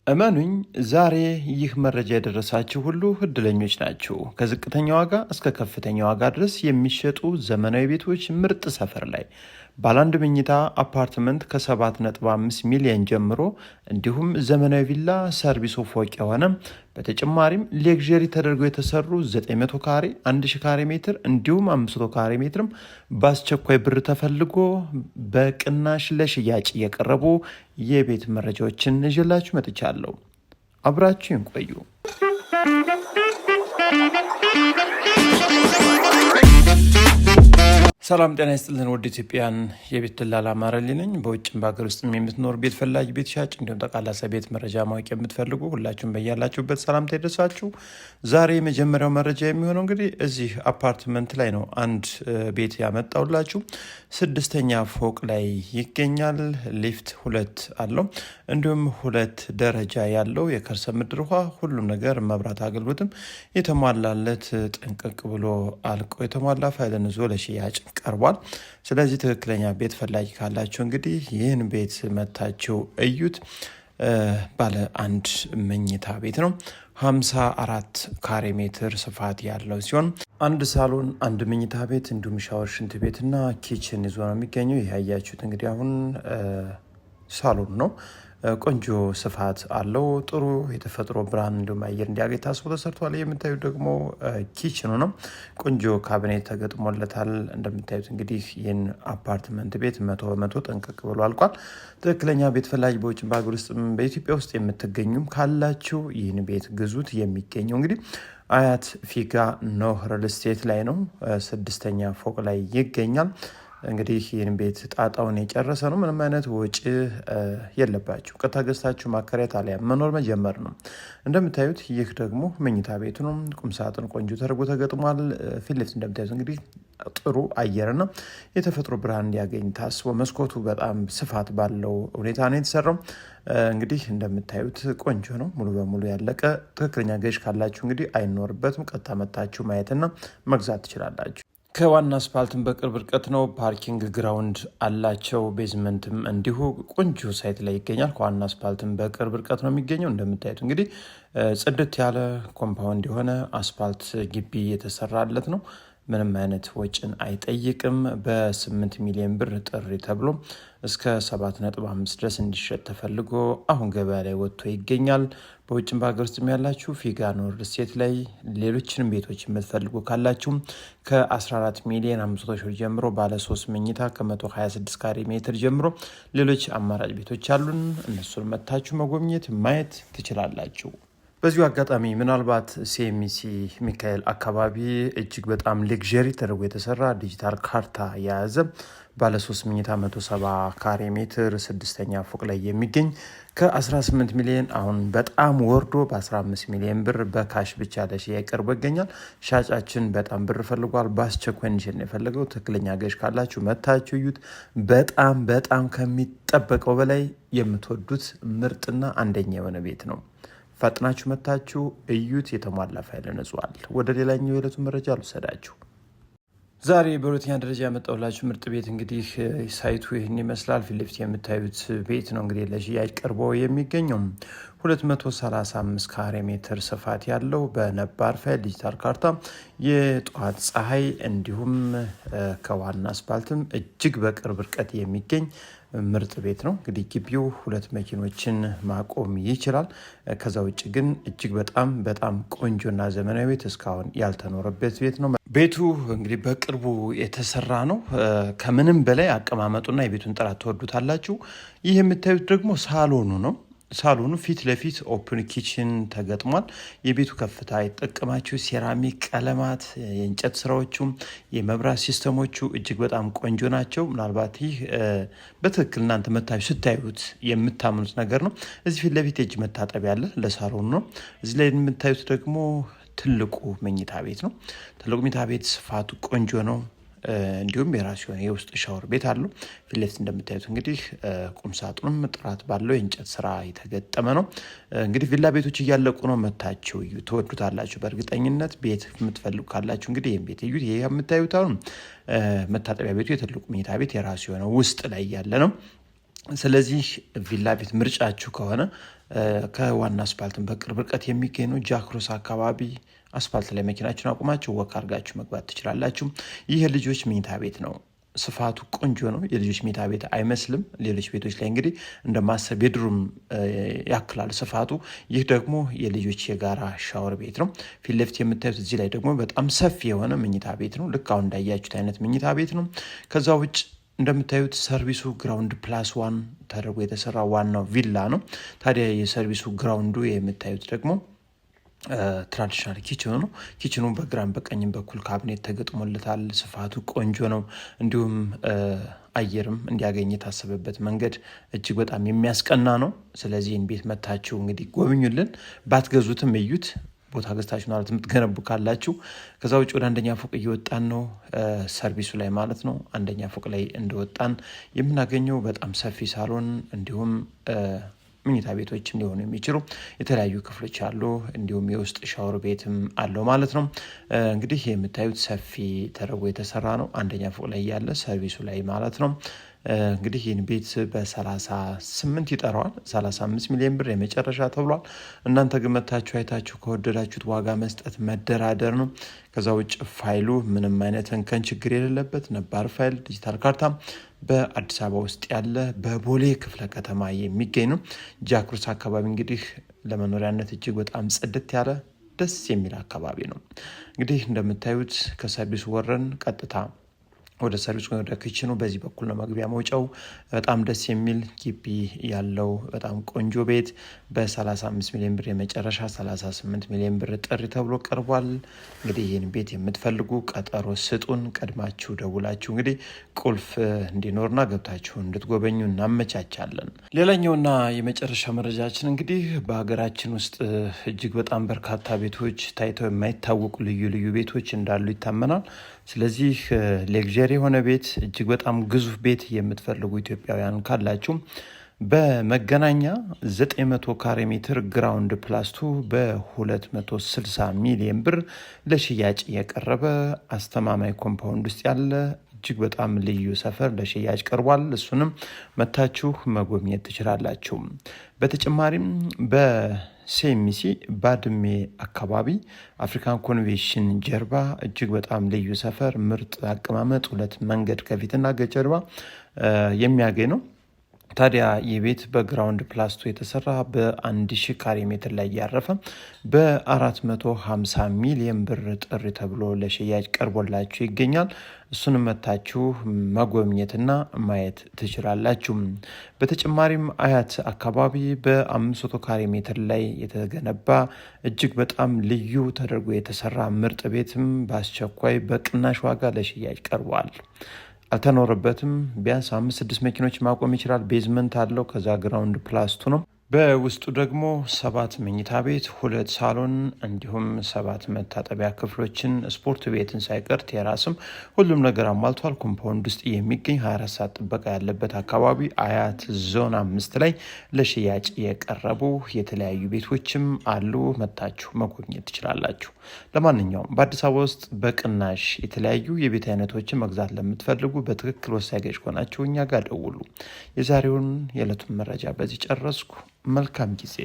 እመኑኝ ዛሬ ይህ መረጃ የደረሳችሁ ሁሉ እድለኞች ናችሁ። ከዝቅተኛ ዋጋ እስከ ከፍተኛ ዋጋ ድረስ የሚሸጡ ዘመናዊ ቤቶች ምርጥ ሰፈር ላይ ባለ አንድ መኝታ አፓርትመንት ከ7.5 ሚሊዮን ጀምሮ እንዲሁም ዘመናዊ ቪላ ሰርቪሱ ፎቅ የሆነ በተጨማሪም ሌክዠሪ ተደርገው የተሰሩ 900 ካሬ 1000 ካሬ ሜትር እንዲሁም 500 ካሬ ሜትርም በአስቸኳይ ብር ተፈልጎ በቅናሽ ለሽያጭ የቀረቡ የቤት መረጃዎችን ይዤላችሁ መጥቻለሁ። አብራችሁን ቆዩ። ሰላም ጤና ይስጥልን ውድ ኢትዮጵያን የቤት ደላላ ማረልኝ ነኝ። በውጭም በሀገር ውስጥም የምትኖር ቤት ፈላጊ፣ ቤት ሻጭ እንዲሁም ጠቃላሳ ቤት መረጃ ማወቅ የምትፈልጉ ሁላችሁም በያላችሁበት ሰላምታ ይድረሳችሁ። ዛሬ የመጀመሪያው መረጃ የሚሆነው እንግዲህ እዚህ አፓርትመንት ላይ ነው። አንድ ቤት ያመጣውላችሁ 6ኛ ፎቅ ላይ ይገኛል። ሊፍት 2 አለው፣ እንዲሁም 2 ደረጃ ያለው የከርሰ ምድር ውሃ፣ ሁሉም ነገር መብራት አገልግሎትም የተሟላለት ጥንቅቅ ብሎ አልቆ የተሟላ ፋይልን ይዞ ለሽያጭ ቀርቧል። ስለዚህ ትክክለኛ ቤት ፈላጊ ካላችሁ እንግዲህ ይህን ቤት መታችሁ እዩት። ባለ አንድ መኝታ ቤት ነው። 54 ካሬ ሜትር ስፋት ያለው ሲሆን አንድ ሳሎን፣ አንድ መኝታ ቤት እንዲሁም ሻወር፣ ሽንት ቤትና ኪችን ይዞ ነው የሚገኘው። ይህ ያያችሁት እንግዲህ አሁን ሳሎን ነው። ቆንጆ ስፋት አለው። ጥሩ የተፈጥሮ ብርሃን እንዲሁም አየር እንዲያገኝ ታስቦ ተሰርቷል። የምታዩት ደግሞ ኪችኑ ነው። ቆንጆ ካቢኔት ተገጥሞለታል። እንደምታዩት እንግዲህ ይህን አፓርትመንት ቤት 100% ጠንቀቅ ብሎ አልቋል። ትክክለኛ ቤት ፈላጊ በውጭ በሀገር ውስጥ በኢትዮጵያ ውስጥ የምትገኙም ካላችሁ ይህን ቤት ግዙት። የሚገኘው እንግዲህ አያት ፊጋ ኖህ ሪል ስቴት ላይ ነው። 6ኛ ፎቅ ላይ ይገኛል። እንግዲህ ይህን ቤት ጣጣውን የጨረሰ ነው። ምንም አይነት ወጪ የለባችሁ። ቀጥታ ገዝታችሁ ማከራየት አሊያ መኖር መጀመር ነው። እንደምታዩት ይህ ደግሞ መኝታ ቤቱ ነው። ቁምሳጥን ቆንጆ ተደርጎ ተገጥሟል። ፊት ለፊት እንደምታዩት እንግዲህ ጥሩ አየርና የተፈጥሮ ብርሃን እንዲያገኝ ታስቦ መስኮቱ በጣም ስፋት ባለው ሁኔታ ነው የተሰራው። እንግዲህ እንደምታዩት ቆንጆ ነው። ሙሉ በሙሉ ያለቀ። ትክክለኛ ገዥ ካላችሁ እንግዲህ አይኖርበትም። ቀጥታ መታችሁ ማየትና መግዛት ትችላላችሁ። ከዋና አስፓልትም በቅርብ ርቀት ነው። ፓርኪንግ ግራውንድ አላቸው። ቤዝመንትም እንዲሁ ቆንጆ ሳይት ላይ ይገኛል። ከዋና አስፓልትም በቅርብ ርቀት ነው የሚገኘው። እንደምታዩት እንግዲህ ጽድት ያለ ኮምፓውንድ የሆነ አስፓልት ግቢ የተሰራለት ነው። ምንም አይነት ወጪን አይጠይቅም። በ8 ሚሊዮን ብር ጥሪ ተብሎ እስከ 7.5 ድረስ እንዲሸጥ ተፈልጎ አሁን ገበያ ላይ ወጥቶ ይገኛል። በውጭም በሀገር ውስጥም ያላችሁ ፊጋ ኖህ ሪል ስቴት ላይ ሌሎችንም ቤቶች የምትፈልጉ ካላችሁም ከ14 ሚሊዮን 500 ሺህ ጀምሮ ባለ 3 መኝታ ከ126 ካሬ ሜትር ጀምሮ ሌሎች አማራጭ ቤቶች አሉን። እነሱን መታችሁ መጎብኘት ማየት ትችላላችሁ። በዚሁ አጋጣሚ ምናልባት ሲኤምሲ ሚካኤል አካባቢ እጅግ በጣም ሌክዠሪ ተደርጎ የተሰራ ዲጂታል ካርታ የያዘ ባለ 3 መኝታ 170 ካሬ ሜትር 6ኛ ፎቅ ላይ የሚገኝ ከ18 ሚሊዮን አሁን በጣም ወርዶ በ15 ሚሊዮን ብር በካሽ ብቻ ለሽያጭ ቀርቦ ይገኛል። ሻጫችን በጣም ብር ፈልጓል። በአስቸኳይ እንዲሸጥ ነው የፈለገው። ትክክለኛ ገዥ ካላችሁ መታችሁ እዩት። በጣም ከሚጠበቀው በላይ የምትወዱት ምርጥና አንደኛ የሆነ ቤት ነው። ፈጥናችሁ መታችሁ እዩት። የተሟላ ፋይል ነጽዋል። ወደ ሌላኛው የዕለቱ መረጃ አልወሰዳችሁ። ዛሬ በሁለተኛ ደረጃ ያመጣሁላችሁ ምርጥ ቤት እንግዲህ ሳይቱ ይህን ይመስላል። ፊት ለፊት የምታዩት ቤት ነው እንግዲህ ለሽያጭ ቀርቦ የሚገኘው 235 ካሬ ሜትር ስፋት ያለው በነባር ፋይል ዲጂታል ካርታ የጠዋት ፀሐይ እንዲሁም ከዋና አስፓልትም እጅግ በቅርብ ርቀት የሚገኝ ምርጥ ቤት ነው። እንግዲህ ግቢው 2 መኪኖችን ማቆም ይችላል። ከዛ ውጭ ግን እጅግ በጣም ቆንጆና ዘመናዊ ቤት እስካሁን ያልተኖረበት ቤት ነው። ቤቱ እንግዲህ በቅርቡ የተሰራ ነው። ከምንም በላይ አቀማመጡና የቤቱን ጥራት ትወዱታላችሁ። ይህ የምታዩት ደግሞ ሳሎኑ ነው። ሳሎኑ ፊት ለፊት ኦፕን ኪችን ተገጥሟል። የቤቱ ከፍታ የተጠቀማችሁ ሴራሚክ ቀለማት፣ የእንጨት ስራዎቹም የመብራት ሲስተሞቹ እጅግ በጣም ቆንጆ ናቸው። ምናልባት ይህ በትክክል እናንተ መታችሁ ስታዩት የምታምኑት ነገር ነው። እዚህ ፊት ለፊት የእጅ መታጠቢያ አለ፣ ለሳሎኑ ነው። እዚህ ላይ የምታዩት ደግሞ ትልቁ መኝታ ቤት ነው። ትልቁ መኝታ ቤት ስፋቱ ቆንጆ ነው። እንዲሁም የራሱ የሆነ የውስጥ ሻወር ቤት አለው። ፊት ለፊት እንደምታዩት እንግዲህ ቁምሳጥኑም ጥራት ባለው የእንጨት ስራ የተገጠመ ነው። እንግዲህ ቪላ ቤቶች እያለቁ ነው። መታችሁ እዩ፣ ትወዱታላችሁ በእርግጠኝነት። ቤት የምትፈልጉ ካላችሁ እንግዲህ ይህም ቤት እዩት። ይህ የምታዩት አሁን መታጠቢያ ቤቱ የትልቁ መኝታ ቤት የራሱ የሆነ ውስጥ ላይ ያለ ነው። ስለዚህ ቪላ ቤት ምርጫችሁ ከሆነ ከዋና አስፓልትን በቅርብ ርቀት የሚገኝ ነው። ጃክሮስ አካባቢ አስፓልት ላይ መኪናችሁን አቁማችሁ ወክ አድርጋችሁ መግባት ትችላላችሁ። ይህ የልጆች መኝታ ቤት ነው። ስፋቱ ቆንጆ ነው። የልጆች መኝታ ቤት አይመስልም። ሌሎች ቤቶች ላይ እንግዲህ እንደ ማስተር ቤድሩም ያክላል ስፋቱ። ይህ ደግሞ የልጆች የጋራ ሻወር ቤት ነው። ፊት ለፊት የምታዩት እዚህ ላይ ደግሞ በጣም ሰፊ የሆነ መኝታ ቤት ነው። ልክ አሁን እንዳያችሁት አይነት መኝታ ቤት ነው። ከዛ ውጭ እንደምታዩት ሰርቪሱ ግራውንድ +1 ተደርጎ የተሰራ ዋናው ቪላ ነው። ታዲያ የሰርቪሱ ግራውንዱ የምታዩት ደግሞ ትራዲሽናል ኪችኑ ነው። ኪችኑ በግራም በቀኝም በኩል ካቢኔት ተገጥሞለታል። ስፋቱ ቆንጆ ነው። እንዲሁም አየርም እንዲያገኝ የታሰበበት መንገድ እጅግ በጣም የሚያስቀና ነው። ስለዚህ ይህን ቤት መታችሁ እንግዲህ ጎብኙልን። ባትገዙትም እዩት። ቦታ ገዝታችሁ ማለት የምትገነቡ ካላችሁ። ከዛ ውጭ ወደ አንደኛ ፎቅ እየወጣን ነው፣ ሰርቪሱ ላይ ማለት ነው። አንደኛ ፎቅ ላይ እንደወጣን የምናገኘው በጣም ሰፊ ሳሎን እንዲሁም መኝታ ቤቶችም ሊሆኑ የሚችሉ የተለያዩ ክፍሎች አሉ። እንዲሁም የውስጥ ሻወር ቤትም አለው ማለት ነው። እንግዲህ የምታዩት ሰፊ ተደርጎ የተሰራ ነው። አንደኛ ፎቅ ላይ ያለ ሰርቪሱ ላይ ማለት ነው። እንግዲህ ይህን ቤት በ38 ይጠራዋል። 35 ሚሊዮን ብር የመጨረሻ ተብሏል። እናንተ ግን መታችሁ አይታችሁ ከወደዳችሁት ዋጋ መስጠት መደራደር ነው። ከዛ ውጭ ፋይሉ ምንም አይነት እንከን ችግር የሌለበት ነባር ፋይል ዲጂታል ካርታ በአዲስ አበባ ውስጥ ያለ በቦሌ ክፍለ ከተማ የሚገኝ ነው። ጃክሮስ አካባቢ እንግዲህ ለመኖሪያነት እጅግ በጣም ጽድት ያለ ደስ የሚል አካባቢ ነው። እንግዲህ እንደምታዩት ከሰርቪስ ወረን ቀጥታ ወደ ሰርቪስ ወደ ኪችኑ በዚህ በኩል ነው መግቢያ መውጫው። በጣም ደስ የሚል ግቢ ያለው በጣም ቆንጆ ቤት በ35 ሚሊዮን ብር የመጨረሻ 38 ሚሊዮን ብር ጥሪ ተብሎ ቀርቧል። እንግዲህ ይህን ቤት የምትፈልጉ ቀጠሮ ስጡን። ቀድማችሁ ደውላችሁ እንግዲህ ቁልፍ እንዲኖርና ገብታችሁ እንድትጎበኙ እናመቻቻለን። ሌላኛውና የመጨረሻ መረጃችን እንግዲህ በሀገራችን ውስጥ እጅግ በጣም በርካታ ቤቶች ታይተው የማይታወቁ ልዩ ልዩ ቤቶች እንዳሉ ይታመናል። ስለዚህ ሌግዠሪ የሆነ ቤት እጅግ በጣም ግዙፍ ቤት የምትፈልጉ ኢትዮጵያውያን ካላችሁ በመገናኛ 900 ካሬ ሜትር ግራውንድ +2 በ260 ሚሊዮን ብር ለሽያጭ የቀረበ አስተማማኝ ኮምፓውንድ ውስጥ ያለ እጅግ በጣም ልዩ ሰፈር ለሽያጭ ቀርቧል። እሱንም መታችሁ መጎብኘት ትችላላችሁ። በተጨማሪም በሴሚሲ ባድሜ አካባቢ አፍሪካን ኮንቬንሽን ጀርባ እጅግ በጣም ልዩ ሰፈር ምርጥ አቀማመጥ 2 መንገድ ከፊትና ከጀርባ የሚያገኝ ነው። ታዲያ ይህ ቤት በግራውንድ +2 የተሰራ በ1000 ካሬ ሜትር ላይ ያረፈ በ450 ሚሊዮን ብር ጥሪ ተብሎ ለሽያጭ ቀርቦላችሁ ይገኛል። እሱንም መታችሁ መጎብኘትና ማየት ትችላላችሁ። በተጨማሪም አያት አካባቢ በ500 ካሬ ሜትር ላይ የተገነባ እጅግ በጣም ልዩ ተደርጎ የተሰራ ምርጥ ቤትም በአስቸኳይ በቅናሽ ዋጋ ለሽያጭ ቀርቧል። አልተኖረበትም። ቢያንስ 5-6 መኪኖች ማቆም ይችላል። ቤዝመንት አለው። ከዛ ግራውንድ +2 ነው። በውስጡ ደግሞ 7 መኝታ ቤት፣ 2 ሳሎን እንዲሁም 7 መታጠቢያ ክፍሎችን ስፖርት ቤትን ሳይቀር ቴራስም ሁሉም ነገር አሟልቷል። ኮምፓውንድ ውስጥ የሚገኝ 24 ሰዓት ጥበቃ ያለበት አካባቢ አያት ዞን 5 ላይ ለሽያጭ የቀረቡ የተለያዩ ቤቶችም አሉ። መታችሁ መጎብኘት ትችላላችሁ። ለማንኛውም በአዲስ አበባ ውስጥ በቅናሽ የተለያዩ የቤት አይነቶችን መግዛት ለምትፈልጉ በትክክል ወሳኝ ገዥ ከሆናችሁ እኛ ጋር ደውሉ። የዛሬውን የዕለቱን መረጃ በዚህ ጨረስኩ። መልካም ጊዜ